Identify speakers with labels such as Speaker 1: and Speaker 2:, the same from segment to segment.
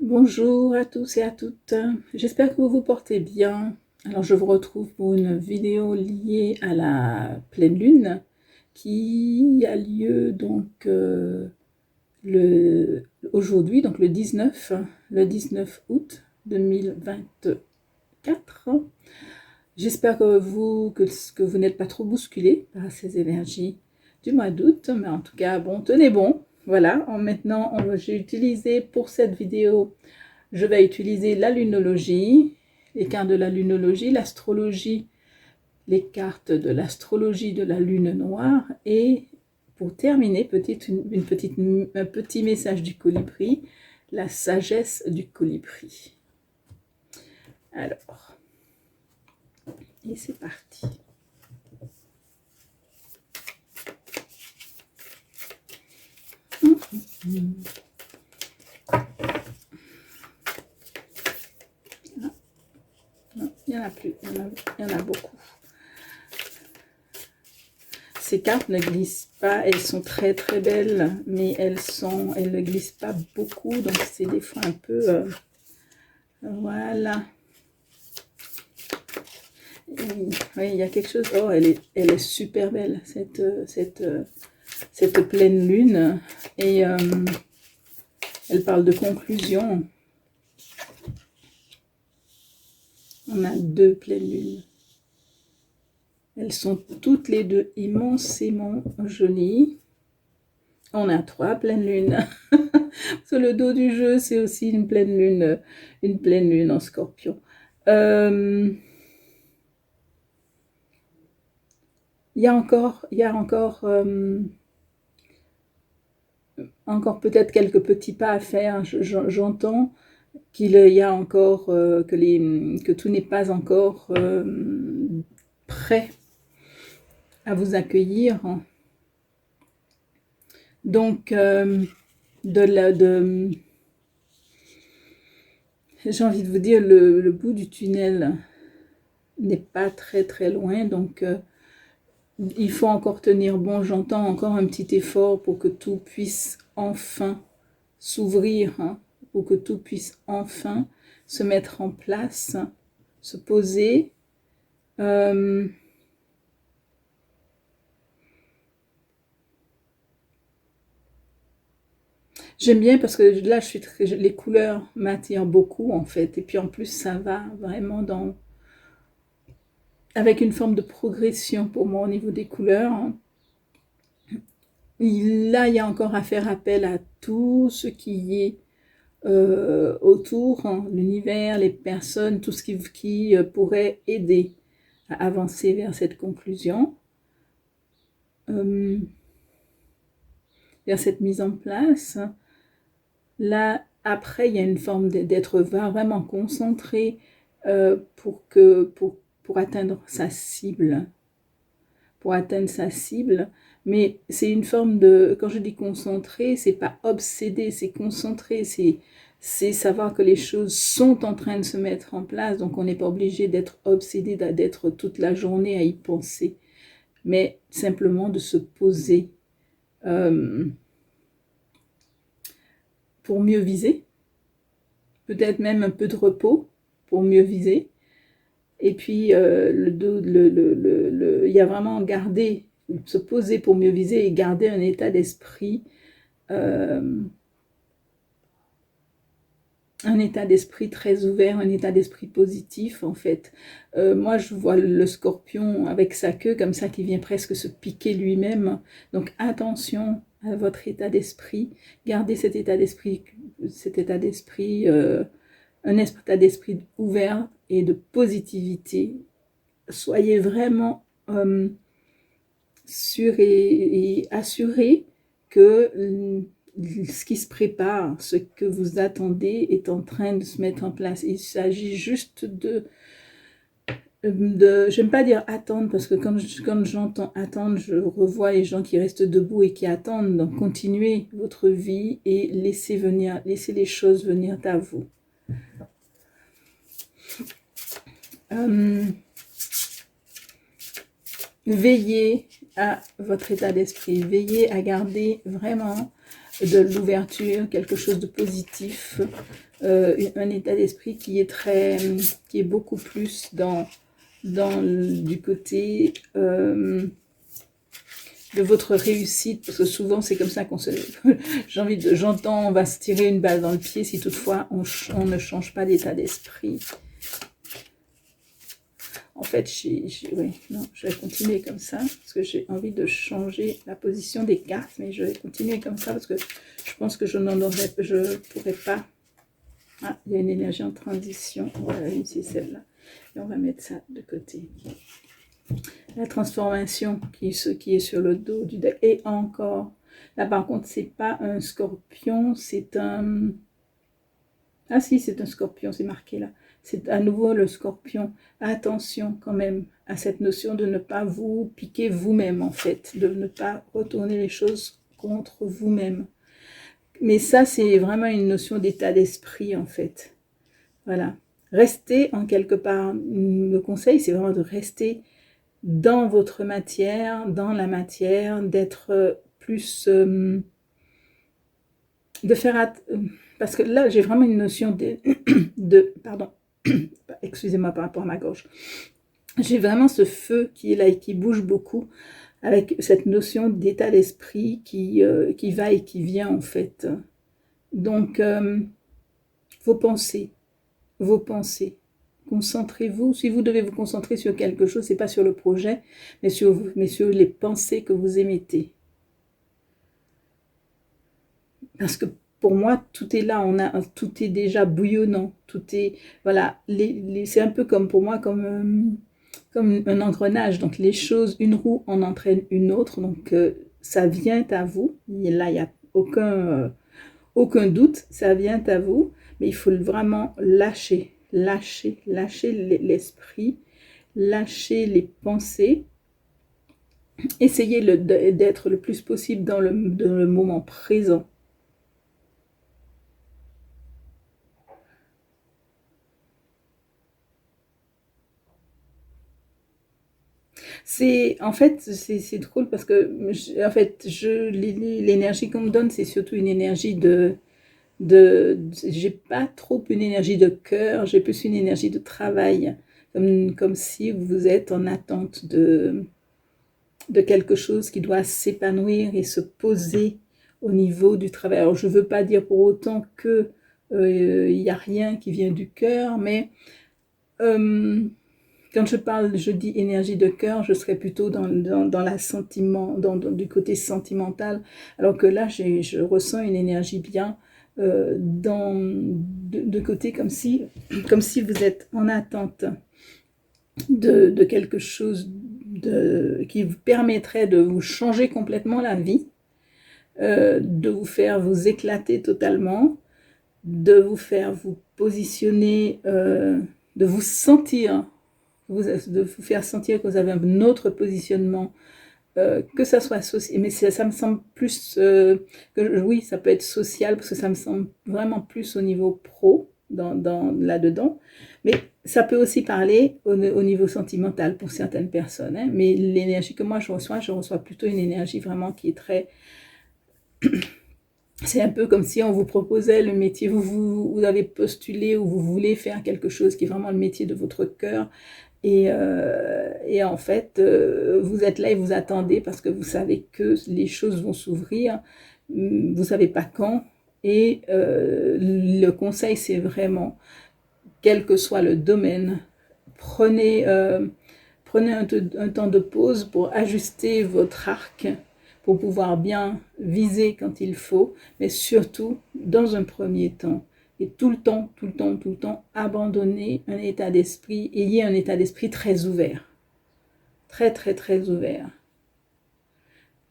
Speaker 1: Bonjour à tous et à toutes, j'espère que vous vous portez bien. Alors je vous retrouve pour une vidéo liée à la pleine lune qui a lieu donc aujourd'hui, donc le 19 août 2024. J'espère que vous n'êtes pas trop bousculés par ces énergies du mois d'août, mais en tout cas, bon, tenez bon. Voilà, maintenant, j'ai utilisé pour cette vidéo, je vais utiliser la lunologie, les cartes de la lunologie, l'astrologie, les cartes de l'astrologie de la lune noire, et pour terminer, un petit message du colibri, la sagesse du colibri. Alors, et c'est parti. Non, il n'y en a plus, il y en a beaucoup. Ces cartes ne glissent pas, elles sont très très belles, mais elles ne glissent pas beaucoup, donc c'est des fois un peu... voilà. Oui, il y a quelque chose... Oh, elle est super belle, cette pleine lune. Et elle parle de conclusion. On a deux pleines lunes. Elles sont toutes les deux immensément jolies. On a trois pleines lunes. Sur le dos du jeu, c'est aussi une pleine lune en Scorpion. Il y a encore peut-être quelques petits pas à faire. J'entends qu'il y a encore que tout n'est pas encore prêt à vous accueillir. Donc, j'ai envie de vous dire, le bout du tunnel n'est pas très très loin. Donc, il faut encore tenir bon. J'entends encore un petit effort pour que tout puisse enfin s'ouvrir, hein, pour que tout puisse enfin se mettre en place, se poser. J'aime bien parce que là, les couleurs m'attirent beaucoup en fait. Et puis en plus, ça va vraiment avec une forme de progression pour moi au niveau des couleurs. Là, il y a encore à faire appel à tout ce qui est autour, hein, l'univers, les personnes, tout ce qui pourrait aider à avancer vers cette conclusion, vers cette mise en place. Là, après, il y a une forme d'être vraiment concentré pour atteindre sa cible. Pour atteindre sa cible. Mais c'est une forme de... Quand je dis concentré, c'est pas obsédé, c'est concentré. C'est savoir que les choses sont en train de se mettre en place. Donc, on n'est pas obligé d'être obsédé, d'être toute la journée à y penser. Mais simplement de se poser pour mieux viser. Peut-être même un peu de repos pour mieux viser. Et puis, il y a vraiment garder, se poser pour mieux viser et garder un état d'esprit très ouvert, un état d'esprit positif en fait. Moi, je vois le scorpion avec sa queue comme ça qui vient presque se piquer lui-même. Donc, attention à votre état d'esprit. Gardez cet état d'esprit, un état d'esprit ouvert et de positivité. Soyez vraiment sûrs et assurés que ce qui se prépare, ce que vous attendez est en train de se mettre en place. Il s'agit juste j'aime pas dire attendre, parce que quand j'entends attendre, je revois les gens qui restent debout et qui attendent. Donc continuez votre vie et laissez les choses venir à vous. Veillez à votre état d'esprit, veillez à garder vraiment de l'ouverture, quelque chose de positif, un état d'esprit qui est beaucoup plus du côté de votre réussite, parce que souvent c'est comme ça qu'on se... j'entends, on va se tirer une balle dans le pied si toutefois on ne change pas d'état d'esprit. En fait, oui, non, je vais continuer comme ça, parce que j'ai envie de changer la position des cartes, mais je vais continuer comme ça, parce que je pense que je pourrais pas. Ah, il y a une énergie en transition, voilà, c'est celle-là, et on va mettre ça de côté. La transformation qui est sur le dos du deck, et encore, là par contre, c'est pas un scorpion, c'est un... Ah si, c'est un scorpion, c'est marqué là. C'est à nouveau le scorpion. Attention quand même à cette notion de ne pas vous piquer vous-même en fait, de ne pas retourner les choses contre vous-même. Mais ça, c'est vraiment une notion d'état d'esprit en fait. Voilà. Restez en quelque part, le conseil c'est vraiment de rester dans votre matière, dans la matière, d'être plus... de faire... parce que là, j'ai vraiment une notion pardon, excusez-moi par rapport à ma gorge. J'ai vraiment ce feu qui est là et qui bouge beaucoup, avec cette notion d'état d'esprit qui va et qui vient en fait. Donc, vos pensées, concentrez-vous. Si vous devez vous concentrer sur quelque chose, c'est pas sur le projet, mais sur les pensées que vous émettez. Parce que pour moi, tout est là, tout est déjà bouillonnant, tout est, voilà, c'est un peu comme pour moi, comme un engrenage, donc les choses, une roue en entraîne une autre, donc ça vient à vous, là il n'y a aucun doute, ça vient à vous, mais il faut vraiment lâcher l'esprit, lâcher les pensées, essayez d'être le plus possible dans le moment présent. En fait, c'est drôle parce que, en fait, l'énergie qu'on me donne, c'est surtout une énergie j'ai pas trop une énergie de cœur, j'ai plus une énergie de travail, comme si vous êtes en attente de quelque chose qui doit s'épanouir et se poser au niveau du travail. Alors, je veux pas dire pour autant que il y a rien qui vient du cœur, mais quand je dis énergie de cœur, je serais plutôt dans la sentiment, du côté sentimental, alors que là, je ressens une énergie bien de côté, comme si vous êtes en attente de quelque chose qui vous permettrait de vous changer complètement la vie, de vous faire vous éclater totalement, de vous faire vous positionner, de vous sentir, de vous faire sentir que vous avez un autre positionnement, que ça soit social, mais ça me semble plus oui, ça peut être social, parce que ça me semble vraiment plus au niveau pro, là-dedans, mais ça peut aussi parler au niveau sentimental pour certaines personnes, hein, mais l'énergie que moi je reçois plutôt une énergie vraiment qui est très... C'est un peu comme si on vous proposait le métier, vous avez postulé ou vous voulez faire quelque chose qui est vraiment le métier de votre cœur, et en fait, vous êtes là et vous attendez parce que vous savez que les choses vont s'ouvrir, vous ne savez pas quand, et le conseil c'est vraiment, quel que soit le domaine, prenez un temps de pause pour ajuster votre arc, pour pouvoir bien viser quand il faut, mais surtout, dans un premier temps, et tout le temps, abandonner un état d'esprit, ayez un état d'esprit très ouvert, très ouvert.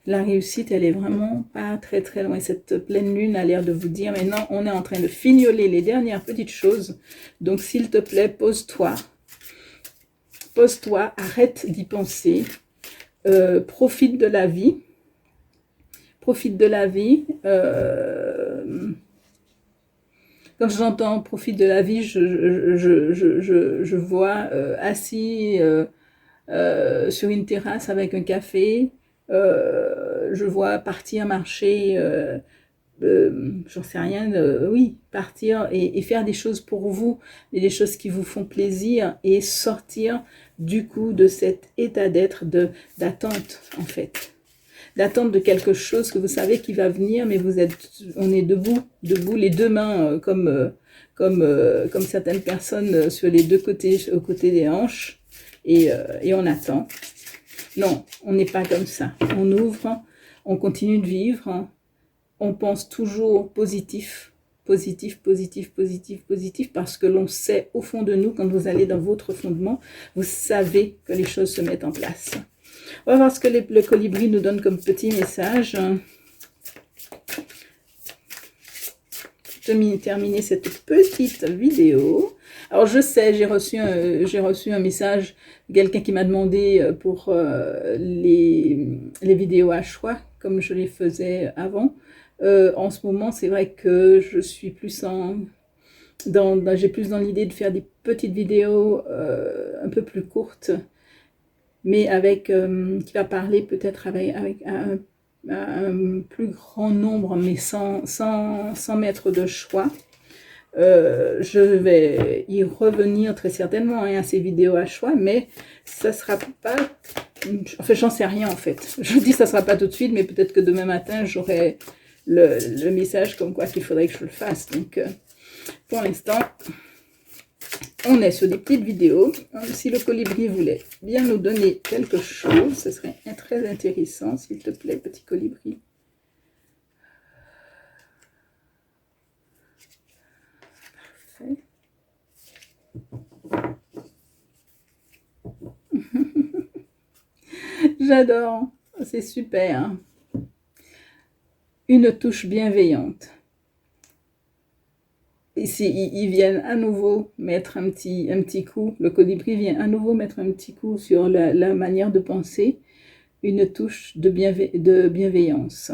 Speaker 1: La réussite, elle est vraiment pas très loin. Cette pleine lune a l'air de vous dire, maintenant, on est en train de fignoler les dernières petites choses, donc s'il te plaît, pose-toi, arrête d'y penser, profite de la vie, quand j'entends profite de la vie, je vois assis sur une terrasse avec un café, je vois partir marcher j'en sais rien, oui, partir et faire des choses pour vous, et des choses qui vous font plaisir, et sortir du coup de cet état d'être d'attente en fait. D'attente de quelque chose que vous savez qui va venir, mais on est debout, les deux mains, comme certaines personnes sur les deux côtés, aux côtés des hanches, et on attend. Non, on n'est pas comme ça. On ouvre, on continue de vivre, on pense toujours positif, positif, positif, positif, positif, parce que l'on sait au fond de nous, quand vous allez dans votre fondement, vous savez que les choses se mettent en place. On va voir ce que le colibri nous donne comme petit message. Terminer cette petite vidéo. Alors je sais, j'ai reçu un message de quelqu'un qui m'a demandé pour les vidéos à choix, comme je les faisais avant. En ce moment, c'est vrai que je suis plus j'ai plus dans l'idée de faire des petites vidéos un peu plus courtes, mais qui va parler peut-être avec un plus grand nombre, mais sans mettre de choix. Je vais y revenir très certainement à ces vidéos à choix, mais ça sera pas... Enfin, j'en sais rien en fait. Je dis ça sera pas tout de suite, mais peut-être que demain matin, j'aurai le message comme quoi qu'il faudrait que je le fasse. Donc, pour l'instant, on est sur des petites vidéos. Si le colibri voulait bien nous donner quelque chose, ce serait très intéressant, s'il te plaît, petit colibri. Parfait. J'adore, c'est super. Une touche bienveillante. Ici, ils viennent à nouveau mettre un petit coup, le colibri vient à nouveau mettre un petit coup sur la manière de penser, une touche de bienveillance.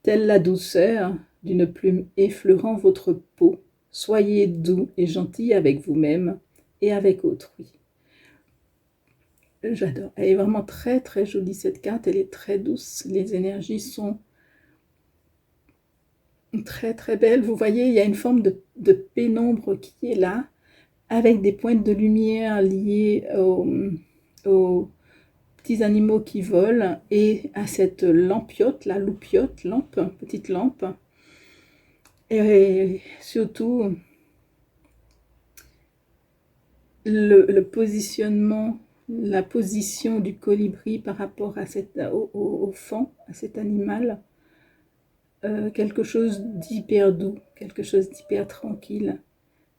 Speaker 1: Telle la douceur d'une plume effleurant votre peau, soyez doux et gentil avec vous-même et avec autrui. J'adore, elle est vraiment très très jolie cette carte, elle est très douce, les énergies sont très très belles. Vous voyez, il y a une forme de pénombre qui est là, avec des pointes de lumière liées aux petits animaux qui volent, et à cette lampiote, la loupiote, petite lampe. Et surtout, le positionnement, la position du colibri par rapport à au fond, à cet animal. Quelque chose d'hyper doux, quelque chose d'hyper tranquille.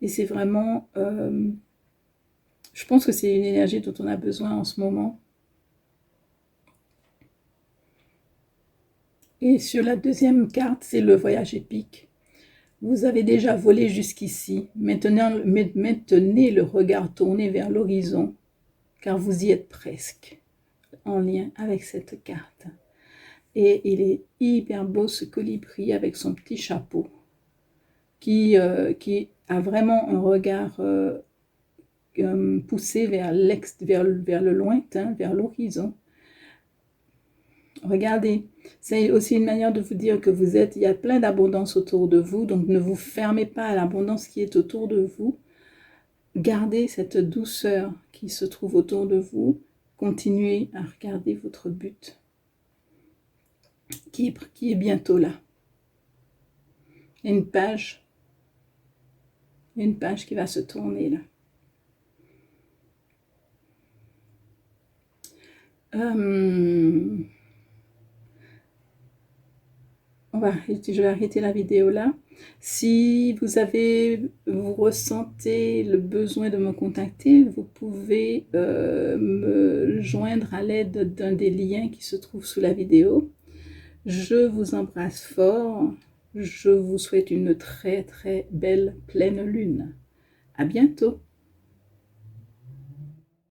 Speaker 1: Et c'est vraiment... je pense que c'est une énergie dont on a besoin en ce moment. Et sur la deuxième carte, c'est le voyage épique. Vous avez déjà volé jusqu'ici. Maintenez le regard tourné vers l'horizon, car vous y êtes presque, en lien avec cette carte. Et il est hyper beau ce colibri avec son petit chapeau, qui a vraiment un regard poussé vers le lointain, vers l'horizon. Regardez, c'est aussi une manière de vous dire que il y a plein d'abondance autour de vous, donc ne vous fermez pas à l'abondance qui est autour de vous. Gardez cette douceur qui se trouve autour de vous. Continuez à regarder votre but, qui est bientôt là. Il y a une page qui va se tourner là. Je vais arrêter la vidéo là. Si vous ressentez le besoin de me contacter, vous pouvez me joindre à l'aide d'un des liens qui se trouve sous la vidéo. Je vous embrasse fort. Je vous souhaite une très très belle pleine lune. À bientôt.